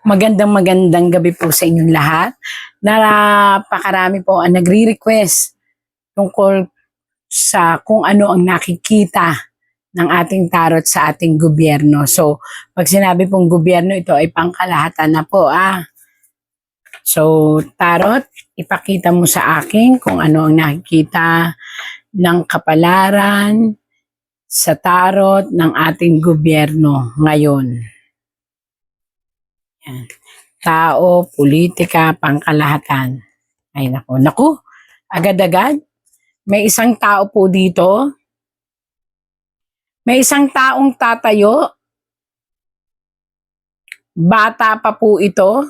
Magandang gabi po sa inyong lahat. Napakarami po ang nagre-request tungkol sa kung ano ang nakikita ng ating tarot sa ating gobyerno. So, pag sinabi pong gobyerno, ito ay pangkalahatan na po. So, tarot, ipakita mo sa akin kung ano ang nakikita ng kapalaran sa tarot ng ating gobyerno ngayon. Yan. Tao, politika, pangkalahatan. Ay naku, agad-agad. May isang tao po dito. May isang taong tatayo. Bata pa po ito.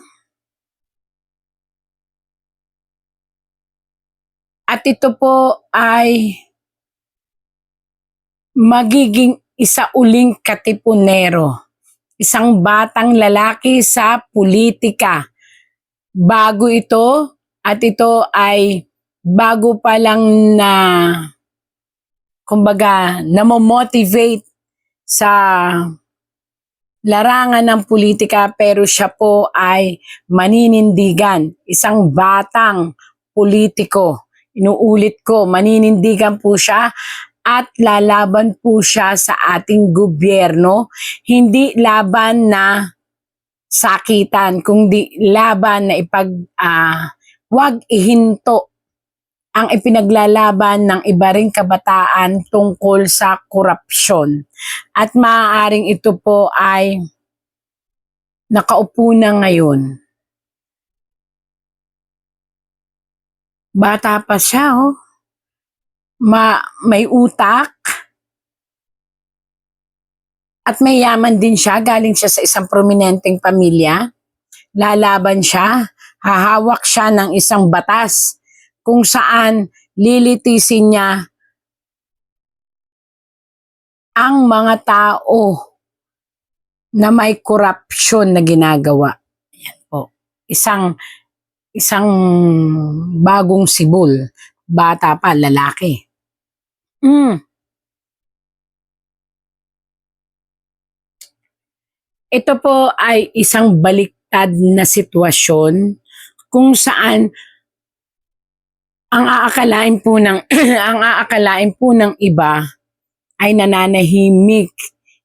At ito po ay magiging isa uling katipunero. Isang batang lalaki sa politika. Bago ito at ito ay bago pa lang na kumbaga namomotivate sa larangan ng politika, pero siya po ay maninindigan. Isang batang politiko. Inuulit ko, maninindigan po siya at lalaban po siya sa ating gobyerno. Hindi laban na sakitan, kundi laban na wag ihinto ang ipinaglalaban ng iba ring kabataan tungkol sa korupsyon. At maaaring ito po ay nakaupo na ngayon. Bata pa siya, oh. May utak. At may yaman din siya, galing siya sa isang prominenteng pamilya. Lalaban siya, hahawak siya ng isang batas kung saan lilitisin niya ang mga tao na may korupsyon na ginagawa. Yan po. Isang bagong sibol, bata pa, lalaki. Ito po ay isang baliktad na sitwasyon kung saan ang aakalain po ng iba ay nananahimik.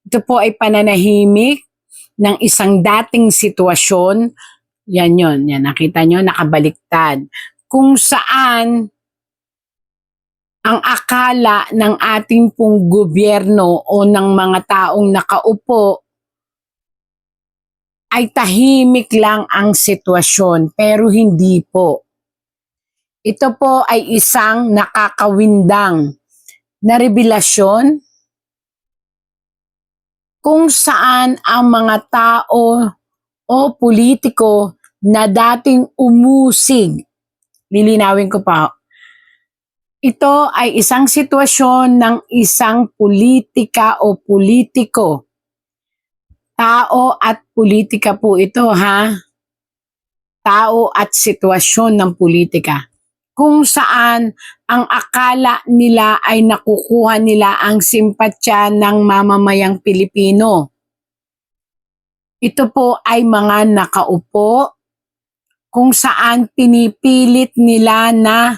Ito po ay pananahimik ng isang dating sitwasyon. Yan, nakita nyo, nakabaliktad. Kung saan ang akala ng ating pong gobyerno o ng mga taong nakaupo ay tahimik lang ang sitwasyon, pero hindi po. Ito po ay isang nakakawindang na revelasyon kung saan ang mga tao o politiko na dating umusig, lilinawin ko pa, ito ay isang sitwasyon ng isang politika o politiko. Tao at politika po ito, ha? Tao at sitwasyon ng politika. Kung saan ang akala nila ay nakukuha nila ang simpatya ng mamamayang Pilipino. Ito po ay mga nakaupo kung saan pinipilit nila na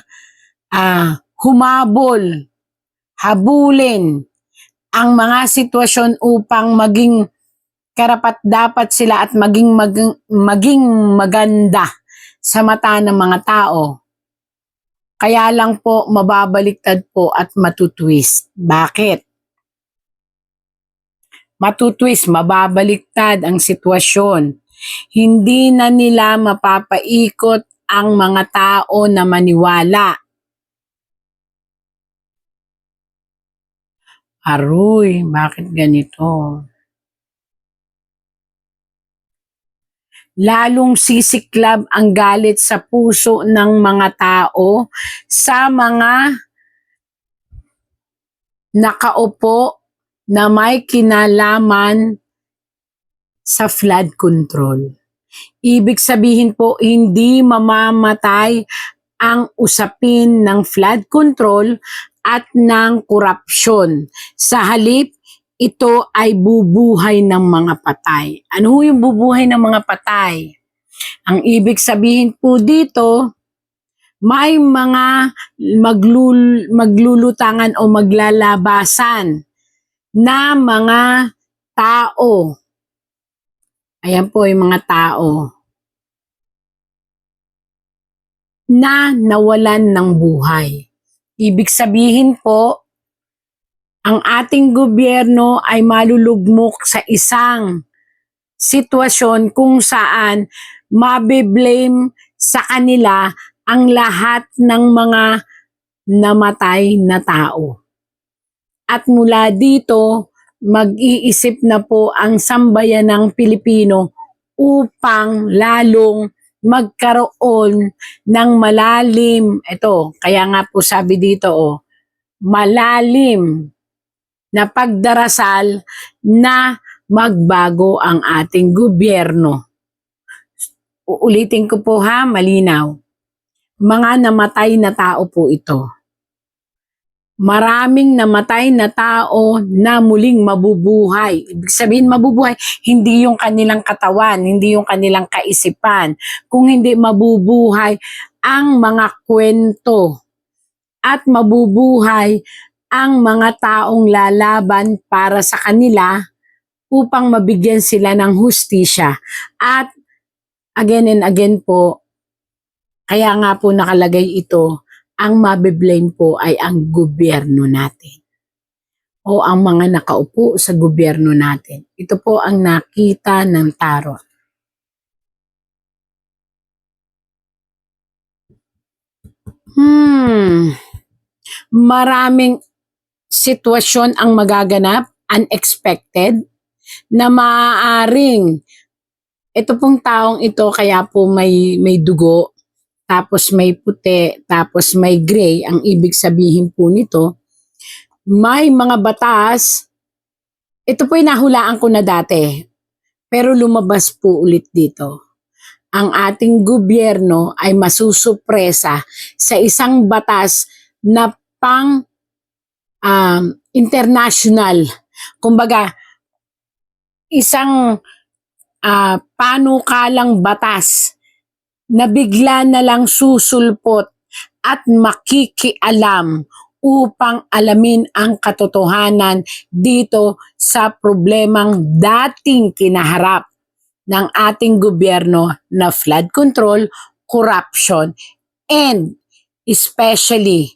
habulin ang mga sitwasyon upang maging karapat-dapat sila at maging maganda sa mata ng mga tao. Kaya lang po mababaliktad po at matutwist. Bakit? Matutwist, mababaliktad ang sitwasyon. Hindi na nila mapapaikot ang mga tao na maniwala. Aroy, bakit ganito? Lalong sisiklab ang galit sa puso ng mga tao sa mga nakaupo na may kinalaman sa flood control. Ibig sabihin po, hindi mamamatay ang usapin ng flood control at ng korupsyon. Sa halip, ito ay bubuhay ng mga patay. Ano yung bubuhay ng mga patay? Ang ibig sabihin po dito, may mga maglulutangan o maglalabasan na mga tao. Ayan po yung mga tao na nawalan ng buhay. Ibig sabihin po, ang ating gobyerno ay malulugmok sa isang sitwasyon kung saan mabiblame sa kanila ang lahat ng mga namatay na tao. At mula dito, mag-iisip na po ang sambayanang Pilipino upang lalong magkaroon ng malalim, ito, kaya nga po sabi dito, malalim na pagdarasal na magbago ang ating gobyerno. Uulitin ko po ha, malinaw. Mga namatay na tao po ito. Maraming namatay na tao na muling mabubuhay. Ibig sabihin mabubuhay, hindi yung kanilang katawan, hindi yung kanilang kaisipan. Kung hindi mabubuhay ang mga kwento at mabubuhay ang mga taong lalaban para sa kanila upang mabigyan sila ng hustisya. At again and again po, kaya nga po nakalagay ito, ang mabiblame po ay ang gobyerno natin o ang mga nakaupo sa gobyerno natin. Ito po ang nakita ng tarot. Maraming sitwasyon ang magaganap, unexpected, na maaaring ito pong taong ito kaya po may dugo, tapos may puti, tapos may gray. Ang ibig sabihin po nito, may mga batas, ito po yung nahulaan ko na dati, pero lumabas po ulit dito. Ang ating gobyerno ay masusupresa sa isang batas na pang international. Kumbaga, isang panukalang batas na bigla na lang susulpot at makikialam upang alamin ang katotohanan dito sa problemang dating kinaharap ng ating gobyerno na flood control, corruption, and especially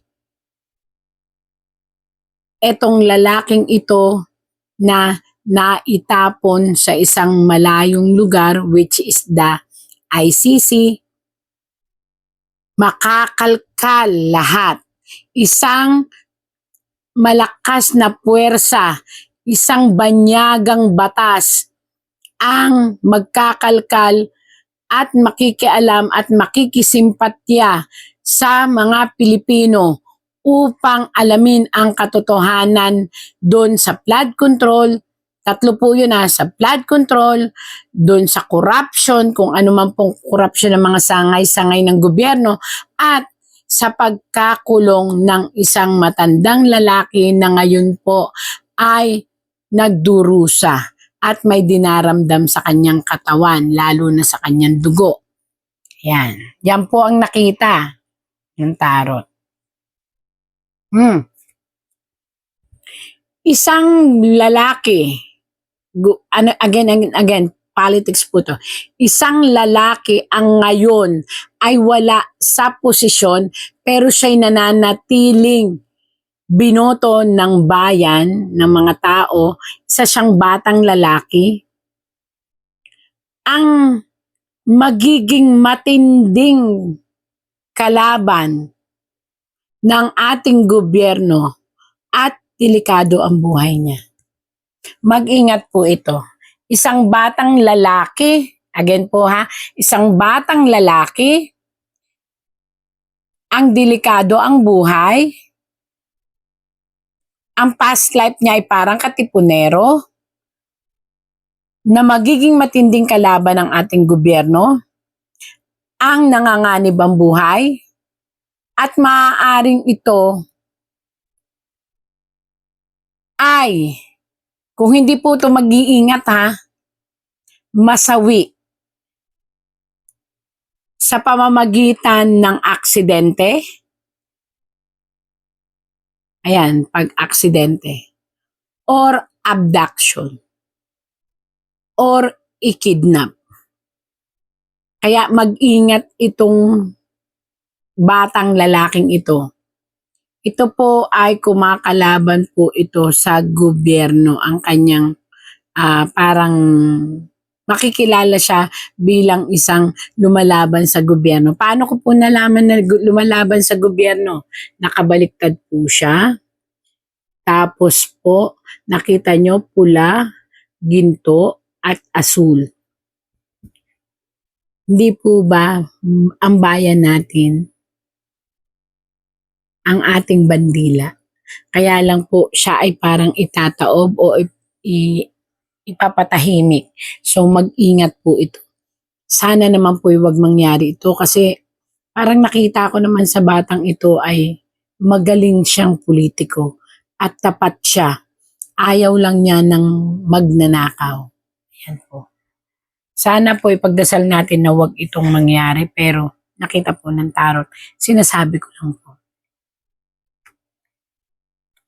etong lalaking ito na naitapon sa isang malayong lugar, which is the ICC, makakalkal lahat. Isang malakas na puwersa, isang banyagang batas ang magkakalkal at makikialam at makikisimpatya sa mga Pilipino upang alamin ang katotohanan doon sa flood control. Tatlo po yun sa flood control, doon sa corruption, kung ano man pong corruption ng mga sangay-sangay ng gobyerno, at sa pagkakulong ng isang matandang lalaki na ngayon po ay nagdurusa at may dinaramdam sa kanyang katawan, lalo na sa kanyang dugo. Yan. Yan po ang nakita ng tarot. Isang lalaki, again, politics po to. Isang lalaki ang ngayon ay wala sa posisyon pero siya'y nananatiling binoto ng bayan, ng mga tao. Isa siyang batang lalaki. Ang magiging matinding kalaban ng ating gobyerno at delikado ang buhay niya. Mag-ingat po ito. Isang batang lalaki, again po isang batang lalaki, ang delikado ang buhay, ang past life niya ay parang katipunero, na magiging matinding kalaban ng ating gobyerno, ang nanganganib ang buhay, at maaaring ito ay Kung hindi po ito mag-iingat ha, masawi sa pamamagitan ng aksidente. Ayan, pag-aksidente. Or abduction. Or ikidnap. Kaya mag-ingat itong batang lalaking ito. Ito po ay kumakalaban po ito sa gobyerno. Ang kanyang parang makikilala siya bilang isang lumalaban sa gobyerno. Paano ko po nalaman na lumalaban sa gobyerno? Nakabaliktad po siya. Tapos po, nakita nyo pula, ginto, at asul. Hindi po ba ang bayan natin ang ating bandila? Kaya lang po siya ay parang itataob o ipapatahimik. So mag-ingat po ito. Sana naman po wag mangyari ito kasi parang nakita ko naman sa batang ito ay magaling siyang politiko at tapat siya. Ayaw lang niya ng magnanakaw. Yan po. Sana po ipagdasal natin na wag itong mangyari pero nakita po ng tarot. Sinasabi ko lang po.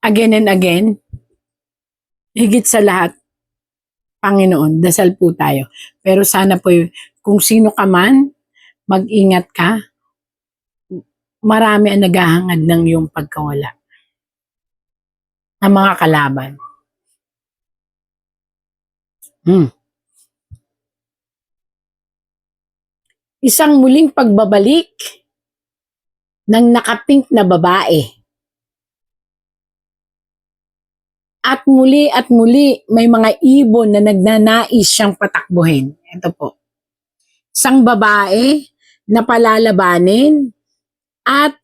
Again and again, higit sa lahat, Panginoon, dasal po tayo. Pero sana po kung sino ka man, mag-ingat ka. Marami ang naghahangad ng iyong pagkawala. Ang mga kalaban. Isang muling pagbabalik ng nakapink na babae. At muli may mga ibon na nagnanais siyang patakbuhin. Ito po. Isang babae na palalabanin at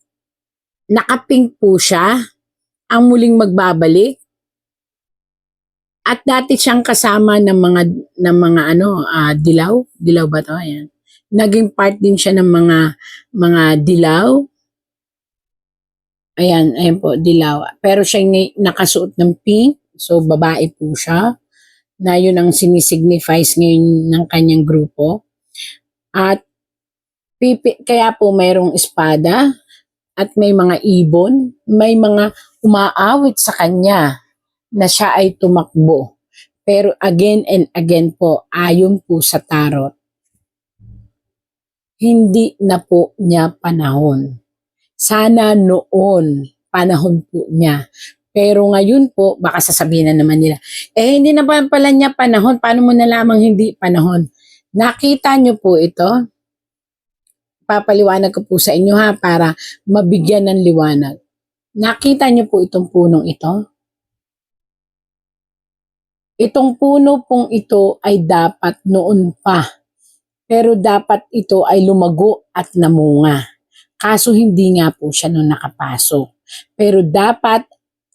nakapink po siya ang muling magbabalik. At dati siyang kasama ng mga dilaw. Dilaw ba 'to? Ayan. Naging part din siya ng mga dilaw. Ayan po, dilaw. Pero siya nakasuot ng pink. So, babae po siya. Na yun ang sinisignifies ngayon ng kanyang grupo. At kaya po mayroong espada at may mga ibon. May mga umaawit sa kanya na siya ay tumakbo. Pero again and again po, ayon po sa tarot, hindi na po niya panahon. Sana noon, panahon po niya. Pero ngayon po, baka sasabihin na naman nila, hindi na pala niya panahon, paano mo na lamang hindi panahon? Nakita niyo po ito? Papaliwanag ko po sa inyo ha, para mabigyan ng liwanag. Nakita niyo po itong punong ito? Itong puno pong ito ay dapat noon pa. Pero dapat ito ay lumago at namunga. Kaso hindi nga po siya noon nakapasok. Pero dapat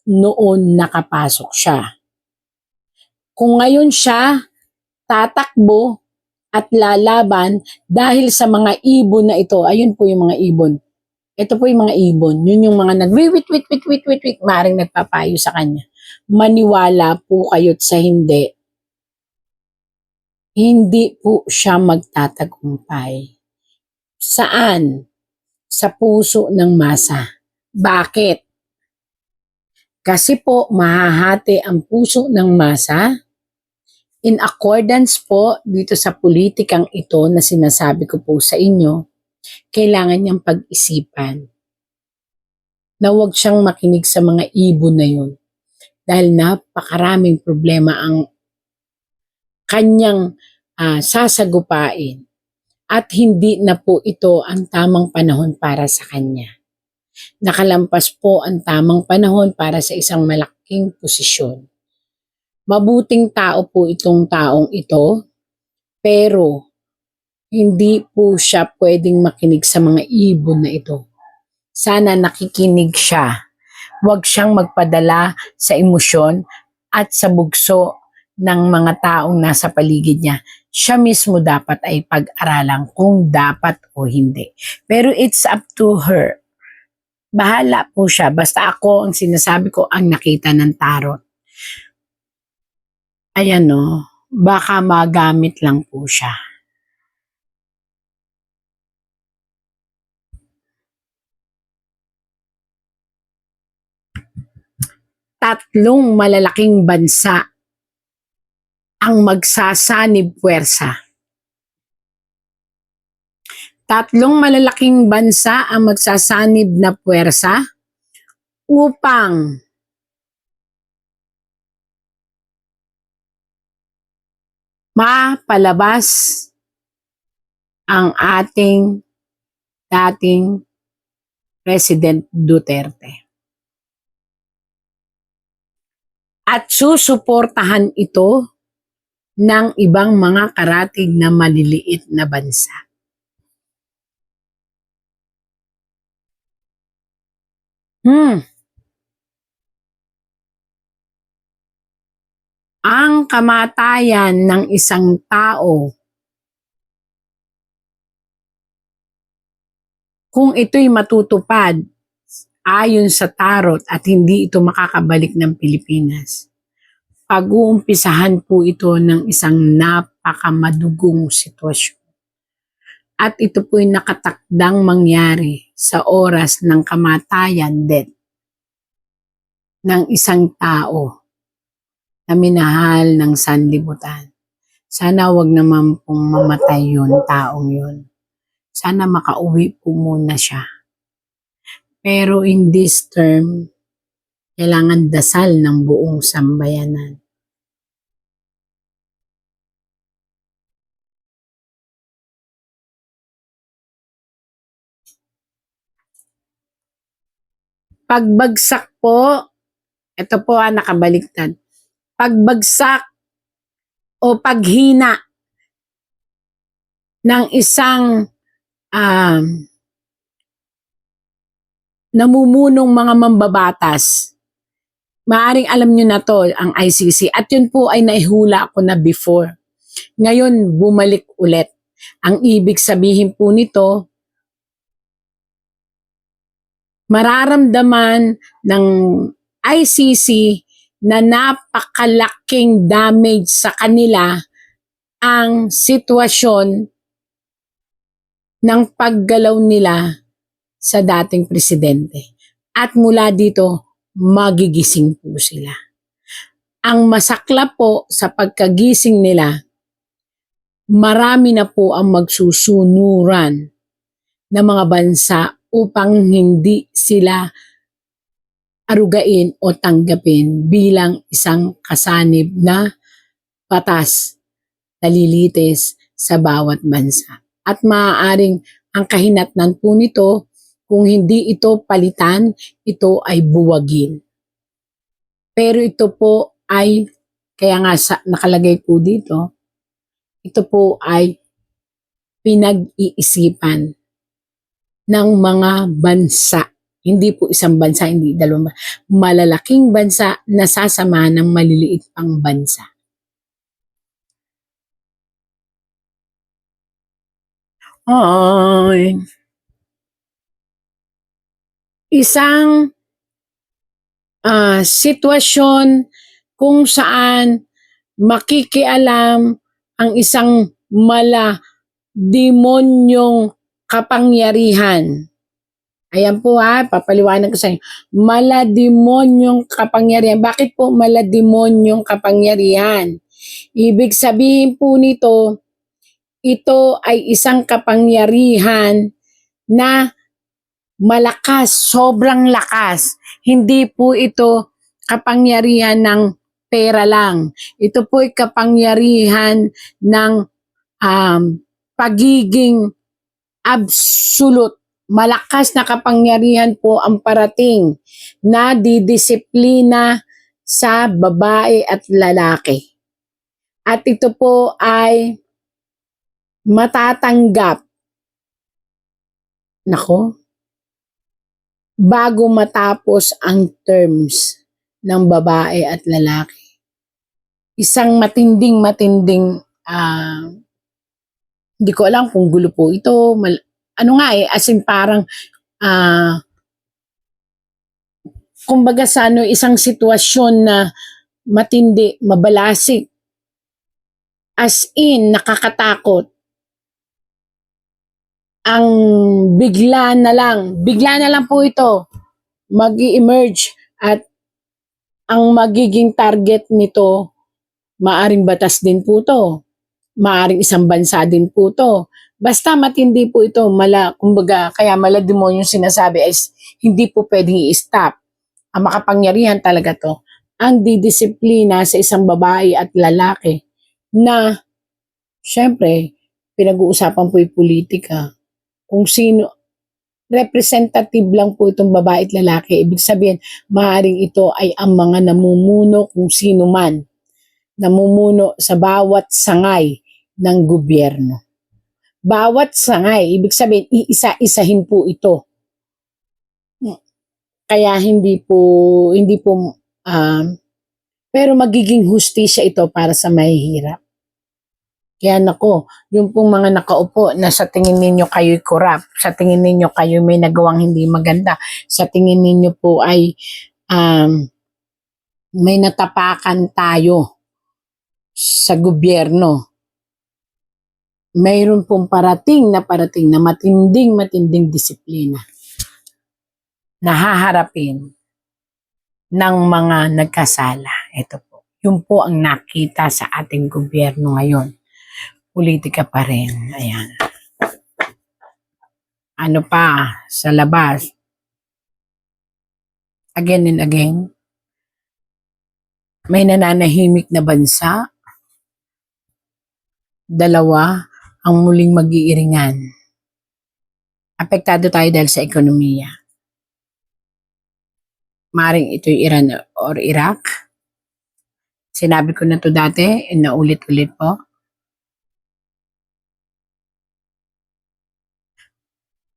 noon nakapasok siya. Kung ngayon siya tatakbo at lalaban dahil sa mga ibon na ito, ayun po yung mga ibon. Ito po yung mga ibon. Yun yung mga wit, maring nagpapayo sa kanya. Maniwala po kayo't sa hindi. Hindi po siya magtatagumpay. Saan? Sa puso ng masa. Bakit? Kasi po mahahati ang puso ng masa in accordance po dito sa politikang ito na sinasabi ko po sa inyo, kailangan niyang pag-isipan na huwag siyang makinig sa mga ibon na yun dahil napakaraming problema ang kanyang sasagupain. At hindi na po ito ang tamang panahon para sa kanya. Nakalampas po ang tamang panahon para sa isang malaking posisyon. Mabuting tao po itong taong ito, pero hindi po siya pwedeng makinig sa mga ibon na ito. Sana nakikinig siya. Huwag siyang magpadala sa emosyon at sa bugso ng mga taong nasa paligid niya. Siya mismo dapat ay pag-aralan kung dapat o hindi. Pero it's up to her. Bahala po siya. Basta ako ang sinasabi ko ang nakita ng tarot. Ayan o, baka magamit lang po siya. Tatlong malalaking bansa ang magsasanib puwersa. Tatlong malalaking bansa ang magsasanib na puwersa upang mapalabas ang ating dating President Duterte. At susuportahan ito ng ibang mga karatig na maliliit na bansa. Ang kamatayan ng isang tao, kung ito'y matutupad ayon sa tarot at hindi ito makakabalik ng Pilipinas, pag-uumpisahan po ito ng isang napakamadugong sitwasyon. At ito po'y nakatakdang mangyari sa oras ng kamatayan, death, ng isang tao na minahal ng sanlibutan. Sana wag naman pong mamatay yun, taong yun. Sana makauwi po muna siya. Pero in this term, kailangan dasal ng buong sambayanan. Pagbagsak po, ito po nakabaliktad. Pagbagsak o paghina ng isang namumunong mga mambabatas, maaring alam nyo na to, ang ICC. At yun po ay naihula ko na before. Ngayon, bumalik ulit. Ang ibig sabihin po nito, mararamdaman ng ICC na napakalaking damage sa kanila ang sitwasyon ng paggalaw nila sa dating presidente. At mula dito, magigising po sila. Ang masakla po sa pagkagising nila, marami na po ang magsusunuran ng mga bansa upang hindi sila arugain o tanggapin bilang isang kasanib na batas na lilitis sa bawat bansa. At maaaring ang kahinatnan po nito, kung hindi ito palitan, ito ay buwagin. Pero ito po ay, kaya nga nakalagay po dito, ito po ay pinag-iisipan ng mga bansa. Hindi po isang bansa, hindi dalawang bansa. Malalaking bansa na sasama ng maliliit pang bansa. Ay, isang sitwasyon kung saan makikialam ang isang demonyong kapangyarihan. Ayan po papaliwanag ko sa inyo. Demonyong kapangyarihan. Bakit po demonyong kapangyarihan? Ibig sabihin po nito, ito ay isang kapangyarihan na malakas, sobrang lakas. Hindi po ito kapangyarihan ng pera lang. Ito po ay kapangyarihan ng pagiging absolute. Malakas na kapangyarihan po ang parating na didisiplina sa babae at lalaki. At ito po ay matatanggap bago matapos ang terms ng babae at lalaki. Isang matinding hindi ko alam kung gulo po ito, as in parang kumbaga sa isang sitwasyon na matindi, mabalasik, As in, nakakatakot. Ang bigla na lang po ito mag-emerge at ang magiging target nito, maaring batas din po to, maaring isang bansa din po to. Basta matindi po ito, kumbaga, kaya malademonyo yung sinasabi is hindi po pwedeng i-stop. Ang makapangyarihan talaga to, ang didisiplina sa isang babae at lalaki na, syempre, pinag-uusapan po yung politika. Kung sino, representative lang po itong babae at lalaki. Ibig sabihin, maaaring ito ay ang mga namumuno kung sino man, namumuno sa bawat sangay ng gobyerno. Bawat sangay, ibig sabihin, iisa-isahin po ito. Kaya hindi po, pero magiging hustisya ito para sa mahihirap. Kaya nako, yung pong mga nakaupo na sa tingin ninyo kayo'y corrupt, sa tingin ninyo kayo may nagawang hindi maganda, sa tingin ninyo po ay may natapakan tayo sa gobyerno. Mayroon pong parating na matinding disiplina na haharapin ng mga nagkasala. Ito po. Yun po ang nakita sa ating gobyerno ngayon. Politika pa rin. Ayan. Ano pa sa labas? Again and again, may nananahimik na bansa. Dalawa ang muling mag-iiringan. Apektado tayo dahil sa ekonomiya. Maring ito'y Iran or Iraq. Sinabi ko na to dati, naulit-ulit po.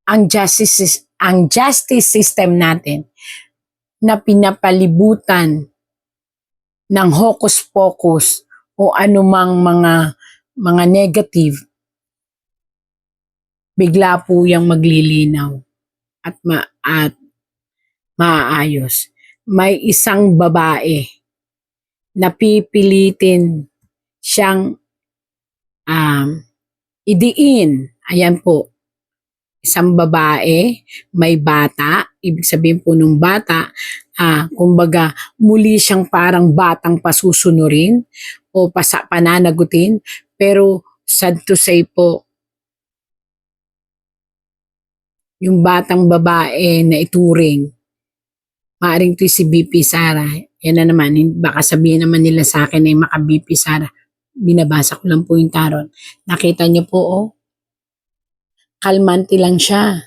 Ang justice system natin na pinapalibutan ng hocus-pocus o anumang mga negative, bigla po yung maglilinaw at maayos. May isang babae na pipilitin siyang idiin. Ayan po. Isang babae, may bata, ibig sabihin po nung bata, kumbaga muli siyang parang batang pasusunurin o pananagutin, pero sad to say po, yung batang babae na ituring, maaring ito si BP Sara. Yan na naman, baka sabihin naman nila sa akin ay maka BP Sara. Binabasa ko lang po yung tarot. Nakita niyo po, oh, kalmante lang siya.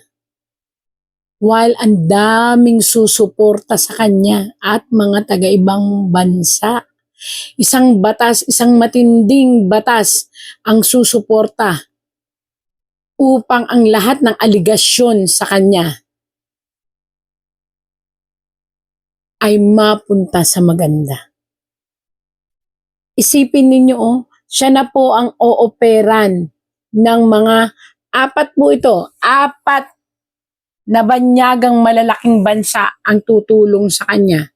While ang daming susuporta sa kanya at mga taga-ibang bansa. Isang matinding batas ang susuporta upang ang lahat ng aligasyon sa kanya ay mapunta sa maganda. Isipin ninyo, oh, siya na po ang ooperan ng mga 4 po ito, 4 na banyagang malalaking bansa ang tutulong sa kanya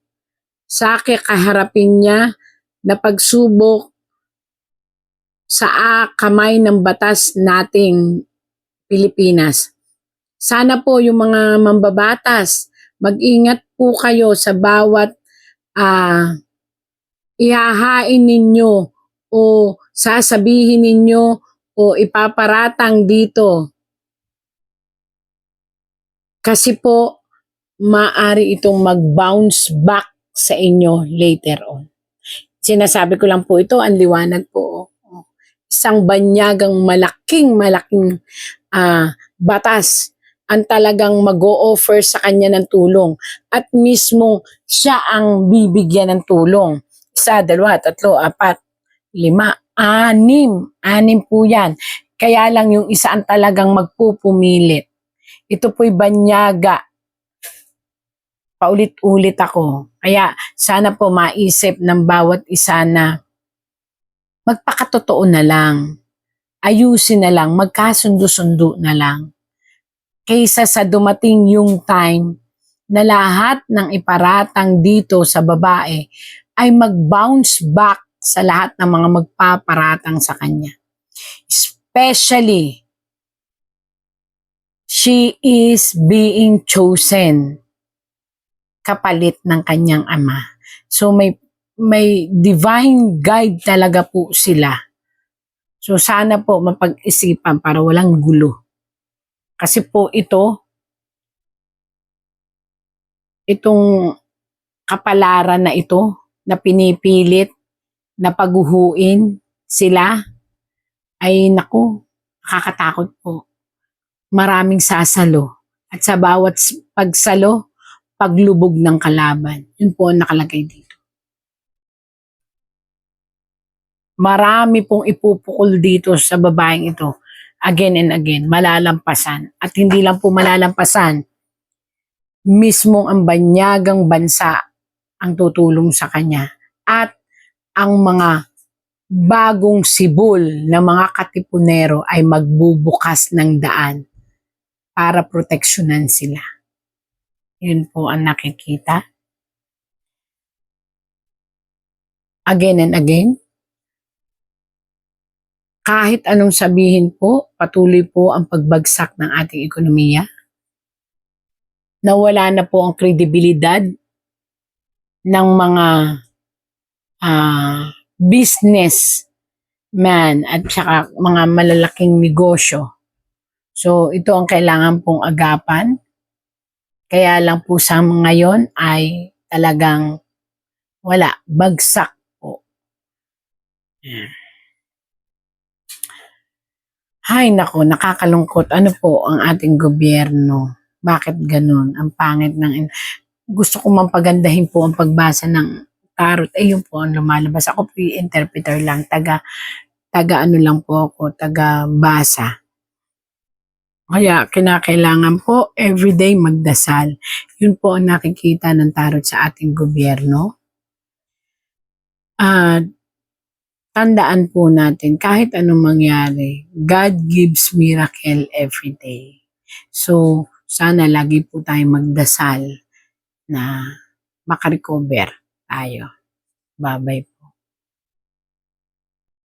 sa kakaharapin niya na pagsubok sa kamay ng batas nating Pilipinas. Sana po yung mga mambabatas, mag-ingat po kayo sa bawat ihahain ninyo o sasabihin ninyo o ipaparatang dito. Kasi po, maaari itong mag-bounce back sa inyo later on. Sinasabi ko lang po ito, ang liwanag po. Isang banyagang malaking batas ang talagang mag-o-offer sa kanya ng tulong at mismo siya ang bibigyan ng tulong. 1, 2, 3, 4, 5, 6 po yan. Kaya lang yung isa ang talagang magpupumilit. Ito po'y banyaga. Paulit-ulit ako. Kaya sana po maisip ng bawat isa na magpakatotoo na lang. Ayusin na lang, magkasundo-sundo na lang. Kaysa sa dumating yung time na lahat ng iparatang dito sa babae ay mag-bounce back sa lahat ng mga magpaparatang sa kanya. Especially, she is being chosen kapalit ng kanyang ama. So may divine guide talaga po sila. So sana po mapag-isipan para walang gulo. Kasi po itong kapalaran na ito na pinipilit na paguhuin sila ay naku, nakakatakot po. Maraming sasalo. At sa bawat pagsalo, paglubog ng kalaban. Yun po ang nakalagay dito. Marami pong ipupukol dito sa babaeng ito. Again and again, malalampasan. At hindi lang po malalampasan, mismong ang banyagang bansa ang tutulong sa kanya. At ang mga bagong sibol na mga katipunero ay magbubukas ng daan para proteksyonan sila. Yun po ang nakikita. Again and again, kahit anong sabihin po, patuloy po ang pagbagsak ng ating ekonomiya. Nawala na po ang kredibilidad ng mga businessman at saka mga malalaking negosyo. So ito ang kailangan pong agapan. Kaya lang po sa ngayon ay talagang wala, bagsak po. Hay nako, nakakalungkot. Ano po ang ating gobyerno? Bakit ganun? Ang pangit ng... Gusto ko mampagandahin po ang pagbasa ng tarot. Ayun po ang lumalabas. Ako po yung interpreter lang. Taga ano lang po ako. Taga basa. Kaya kinakailangan po everyday magdasal. Yun po ang nakikita ng tarot sa ating gobyerno. At tandaan po natin, kahit anong mangyari, God gives miracle every day. So, sana lagi po tayong magdasal na makarecover tayo. Bye-bye.